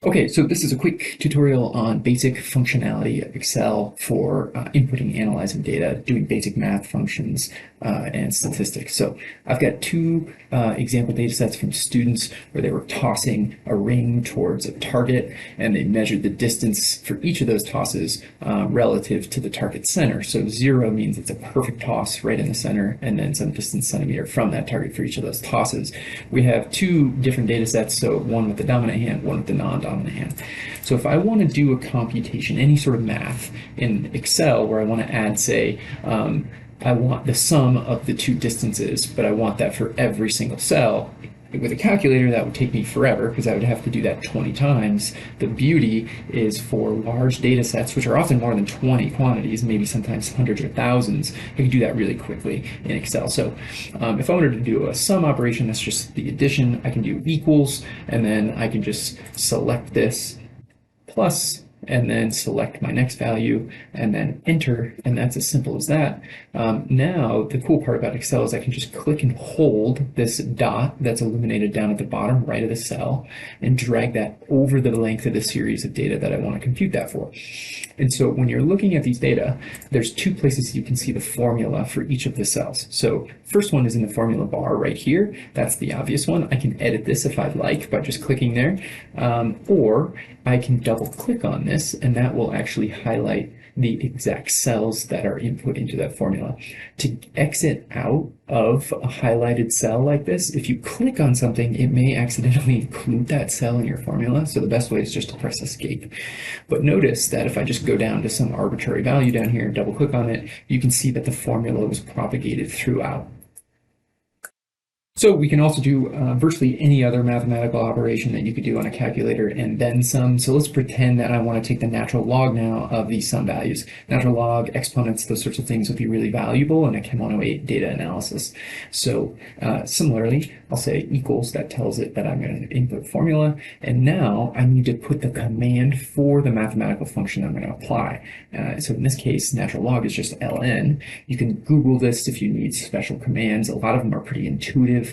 Okay, so this is a quick tutorial on basic functionality of Excel for inputting, analyzing data, doing basic math functions, and statistics. So I've got two example data sets from students where they were tossing a ring towards a target, and they measured the distance for each of those tosses relative to the target center. So 0 means it's a perfect toss right in the center, and then some distance centimeter from that target for each of those tosses. We have two different data sets, so one with the dominant hand, one with the non-dominant hand. So if I want to do a computation, any sort of math in Excel where I want to add, say, I want the sum of the two distances, but I want that for every single cell. With a calculator, that would take me forever because I would have to do that 20 times. The beauty is for large data sets, which are often more than 20 quantities, maybe sometimes hundreds or thousands, I can do that really quickly in Excel. So if I wanted to do a sum operation, that's just the addition, I can do equals, and then I can just select this plus, and then select my next value, and then enter, and that's as simple as that. Now, the cool part about Excel is I can just click and hold this dot that's illuminated down at the bottom right of the cell, and drag that over the length of the series of data that I want to compute that for. And so when you're looking at these data, there's two places you can see the formula for each of the cells. So first one is in the formula bar right here. That's the obvious one. I can edit this if I'd like by just clicking there, or I can double click on this, and that will actually highlight the exact cells that are input into that formula. To exit out of a highlighted cell like this, if you click on something, it may accidentally include that cell in your formula, so the best way is just to press escape. But notice that if I just go down to some arbitrary value down here and double click on it, you can see that the formula was propagated throughout. So we can also do virtually any other mathematical operation that you could do on a calculator and then some. So let's pretend that I want to take the natural log now of these sum values. Natural log, exponents, those sorts of things would be really valuable in a Chem 108 data analysis. So similarly, I'll say equals, that tells it that I'm going to input formula. And now I need to put the command for the mathematical function I'm going to apply. So in this case, natural log is just ln. You can Google this if you need special commands. A lot of them are pretty intuitive.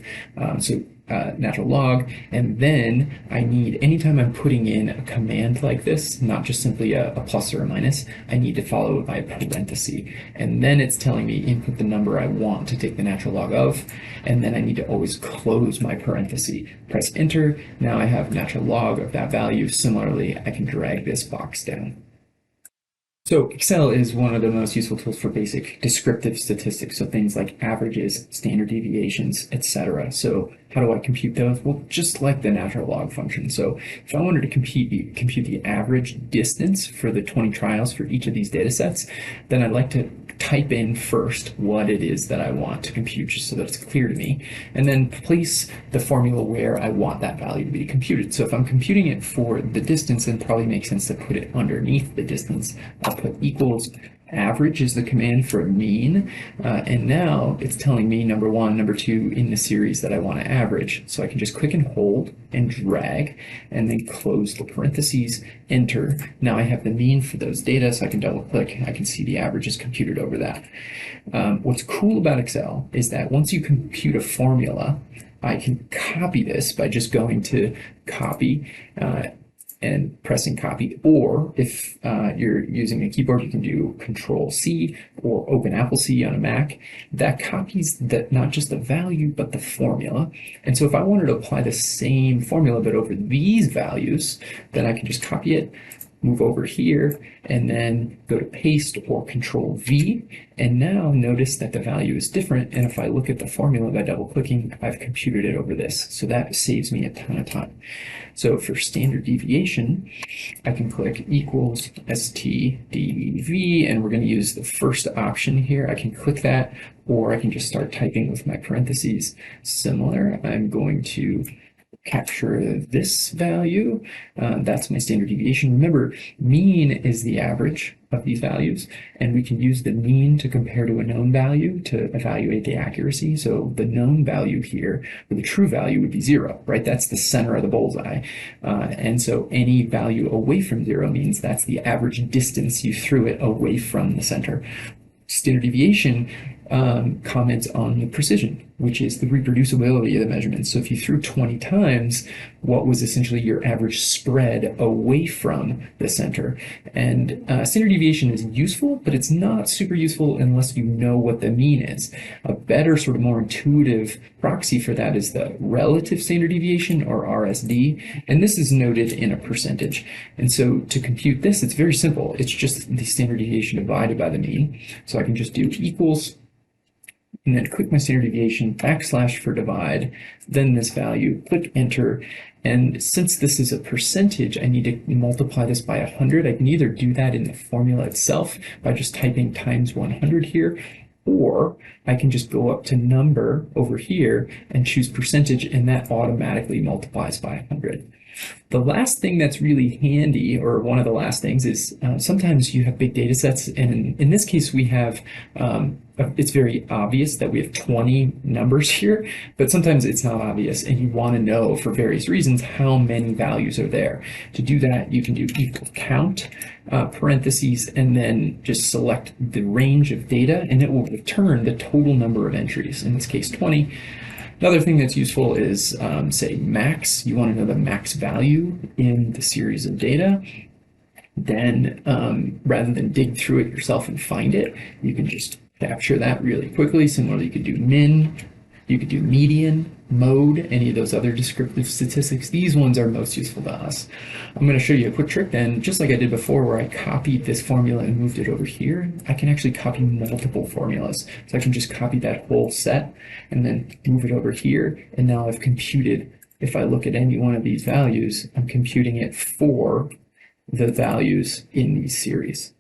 Natural log, and then I need, anytime I'm putting in a command like this, not just simply a plus or a minus, I need to follow it by a parenthesis, and then it's telling me input the number I want to take the natural log of, and then I need to always close my parenthesis. Press enter. Now I have natural log of that value. Similarly, I can drag this box down. So Excel is one of the most useful tools for basic descriptive statistics, so things like averages, standard deviations, etc. So how do I compute those? Well, just like the natural log function. So if I wanted to compute the average distance for the 20 trials for each of these data sets, then I'd like to type in first what it is that I want to compute, just so that it's clear to me, and then place the formula where I want that value to be computed. So if I'm computing it for the distance, then it probably makes sense to put it underneath the distance. I'll put equals average is the command for mean, and now it's telling me number one, number two in the series that I want to average. So I can just click and hold and drag, and then close the parentheses, enter. Now I have the mean for those data, so I can double click, I can see the average is computed over that. What's cool about Excel is that once you compute a formula, I can copy this by just going to copy, and pressing copy, or if you're using a keyboard, you can do Control-C or Open Apple C on a Mac. That copies not just the value, but the formula. And so if I wanted to apply the same formula, but over these values, then I can just copy it, move over here, and then go to paste or Control-V, and now notice that the value is different, and if I look at the formula by double clicking, I've computed it over this, so that saves me a ton of time. So for standard deviation, I can click equals STDV, and we're going to use the first option here. I can click that, or I can just start typing with my parentheses. Similar, I'm going to capture this value. That's my standard deviation. Remember, mean is the average of these values, and we can use the mean to compare to a known value to evaluate the accuracy. So the known value here, or the true value, would be 0, right? That's the center of the bullseye. And so any value away from 0 means that's the average distance you threw it away from the center. Standard deviation comments on the precision, which is the reproducibility of the measurements. So if you threw 20 times, what was essentially your average spread away from the center? And standard deviation is useful, but it's not super useful unless you know what the mean is. A better, sort of more intuitive proxy for that is the relative standard deviation, or RSD, and this is noted in a percentage. And so to compute this, it's very simple. It's just the standard deviation divided by the mean. So I can just do equals, and then click my standard deviation, backslash for divide, then this value, click enter. And since this is a percentage, I need to multiply this by 100. I can either do that in the formula itself by just typing times 100 here, or I can just go up to number over here and choose percentage, and that automatically multiplies by 100. The last thing that's really handy, or one of the last things, is sometimes you have big data sets, and in this case we have, it's very obvious that we have 20 numbers here, but sometimes it's not obvious, and you want to know for various reasons how many values are there. To do that, you can do equal count, parentheses, and then just select the range of data, and it will return the total number of entries, in this case 20. Another thing that's useful is, say, max. You want to know the max value in the series of data. Then, rather than dig through it yourself and find it, you can just capture that really quickly. Similarly, you could do min, you could do median, mode, any of those other descriptive statistics. These ones are most useful to us. I'm going to show you a quick trick then, just like I did before where I copied this formula and moved it over here. I can actually copy multiple formulas. So I can just copy that whole set and then move it over here. And now I've computed, if I look at any one of these values, I'm computing it for the values in these series.